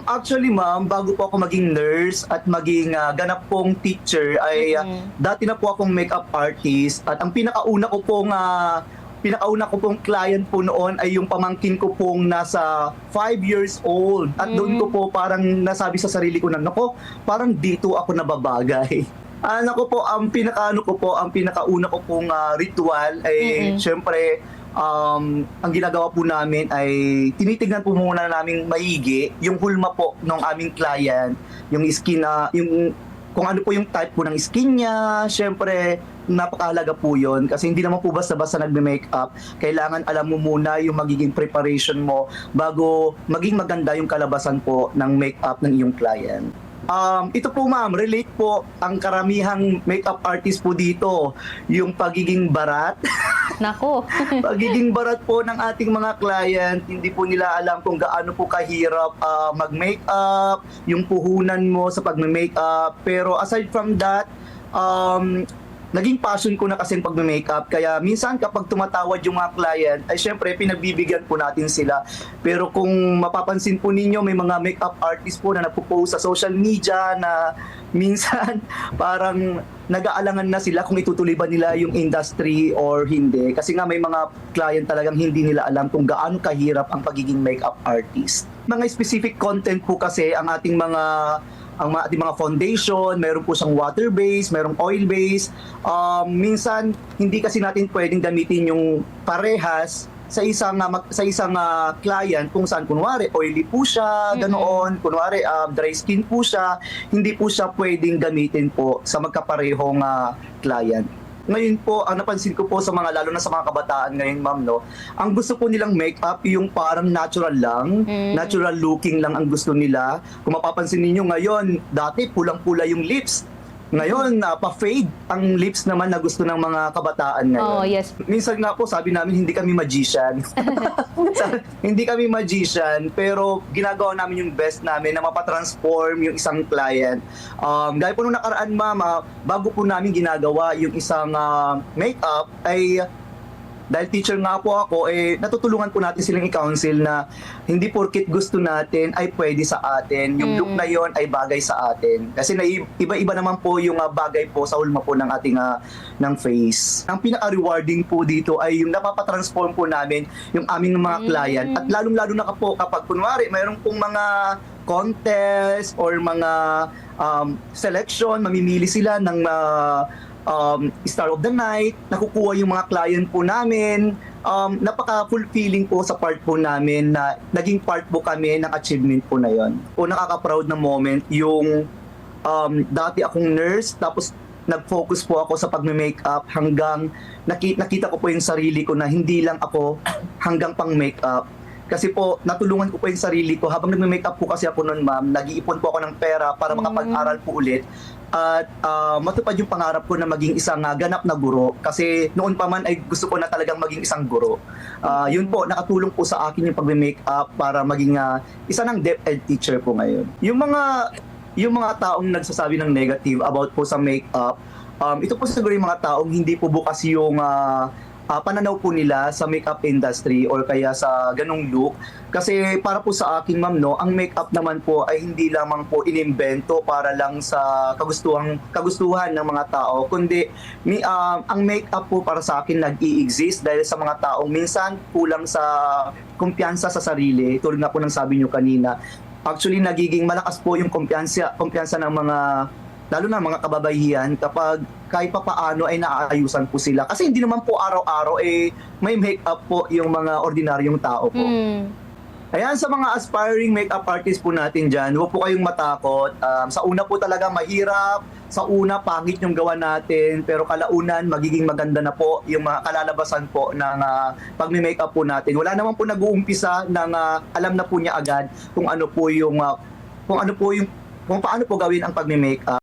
Actually ma'am, bago po ako maging nurse at maging ganap pong teacher ay dati na po akong makeup artist at ang pinakauna ko pong client po noon ay yung pamangkin ko pong nasa 5 years old at doon ko po parang nasabi sa sarili ko na nako, parang dito ako nababagay. Ang pinakauna ko pong ritual ay syempre ang ginagawa po namin ay tinitignan po muna namin maigi yung hulma po ng aming client, yung skin, yung kung ano po yung type po ng skin niya. Syempre, napakahalaga po yun kasi hindi naman po basta-basta nagme-makeup. Kailangan alam mo muna yung magiging preparation mo bago maging maganda yung kalabasan po ng makeup ng iyong client. Ito po ma'am, relate po ang karamihang makeup artist po dito, yung pagiging barat. Nako. Pagiging barat po ng ating mga client, hindi po nila alam kung gaano po kahirap mag-makeup, yung puhunan mo sa pag-makeup. Pero aside from that, naging passion ko na kasi ang pag-makeup. Kaya minsan kapag tumatawad yung mga client, ay syempre pinagbibigyan po natin sila. Pero kung mapapansin po ninyo, may mga makeup artist po na nagpo-post sa social media na minsan parang nag-aalangan na sila kung itutuloy ba nila yung industry or hindi. Kasi nga may mga client talagang hindi nila alam kung gaano kahirap ang pagiging makeup artist. Mga specific content po kasi ang ating mga foundation, meron po siyang water-based, merong oil-based. Minsan, hindi kasi natin pwedeng gamitin yung parehas sa isang client kung saan kunwari oily po siya, ganoon, kunwari dry skin po siya, hindi po siya pwedeng gamitin po sa magkaparehong client. Ngayon po, ang napansin ko po lalo na sa mga kabataan ngayon, ma'am, no, ang gusto po nilang makeup yung parang natural lang, natural looking lang ang gusto nila. Kung mapapansin niyo ngayon, dati pulang-pula yung lips. Ngayon, pa-fade ang lips naman na gusto ng mga kabataan ngayon. Oh, yes. Minsan nga po, sabi namin, hindi kami magician. Hindi kami magician, pero ginagawa namin yung best namin na mapatransform yung isang client. Gaya po nung nakaraan, ma'am, bago po namin ginagawa yung isang makeup, ay dahil teacher nga po ako, natutulungan po natin silang i-counsel na hindi porket gusto natin ay pwede sa atin. Yung look na yon ay bagay sa atin. Kasi iba-iba naman po yung bagay po sa hulma po ng ating ng face. Ang pinaka-rewarding po dito ay yung napapatransform po namin yung aming mga client. At lalong-lalo na po kapag kunwari mayroon pong mga contest or mga selection, mamimili sila ng Star of the Night, nakukuha yung mga client po namin. Napaka-fulfilling po sa part po namin na naging part po kami ng achievement po na yon. O nakaka-proud na moment yung dati akong nurse, tapos nag-focus po ako sa pag-makeup hanggang nakita ko po yung sarili ko na hindi lang ako hanggang pang-makeup. Kasi po, natulungan ko po yung sarili ko. Habang nag-makeup po kasi ako noon, ma'am, nag-iipon po ako ng pera para makapag-aral po ulit. At matupad yung pangarap ko na maging isang ganap na guro. Kasi noon pa man ay gusto ko na talagang maging isang guro. Yun po, nakatulong po sa akin yung pag-makeup para maging isa ng DepEd teacher po ngayon. Yung mga taong nagsasabi ng negative about po sa makeup, ito po siguro yung mga taong hindi po bukas yung pananaw po nila sa makeup industry or kaya sa ganong look. Kasi para po sa akin, ma'am, no, ang makeup naman po ay hindi lamang po inimbento para lang sa kagustuhan ng mga tao, kundi ang makeup po para sa akin nag-i-exist dahil sa mga taong minsan kulang sa kumpiyansa sa sarili. Tulad nga po ng sabi nyo kanina, actually nagiging malakas po yung kumpiyansa ng mga, lalo na mga kababaihan, kapag kahit pa paano ay naaayusan po sila. Kasi hindi naman po araw-araw may makeup po yung mga ordinaryong tao po. Ayan, sa mga aspiring makeup artist po natin dyan, huwag po kayong matakot. Sa una po talaga mahirap, sa una pangit yung gawa natin, pero kalaunan magiging maganda na po yung mga kalalabasan po ng pag-makeup po natin. Wala naman po nag-uumpisa ng alam na po niya agad kung paano po gawin ang pag-makeup.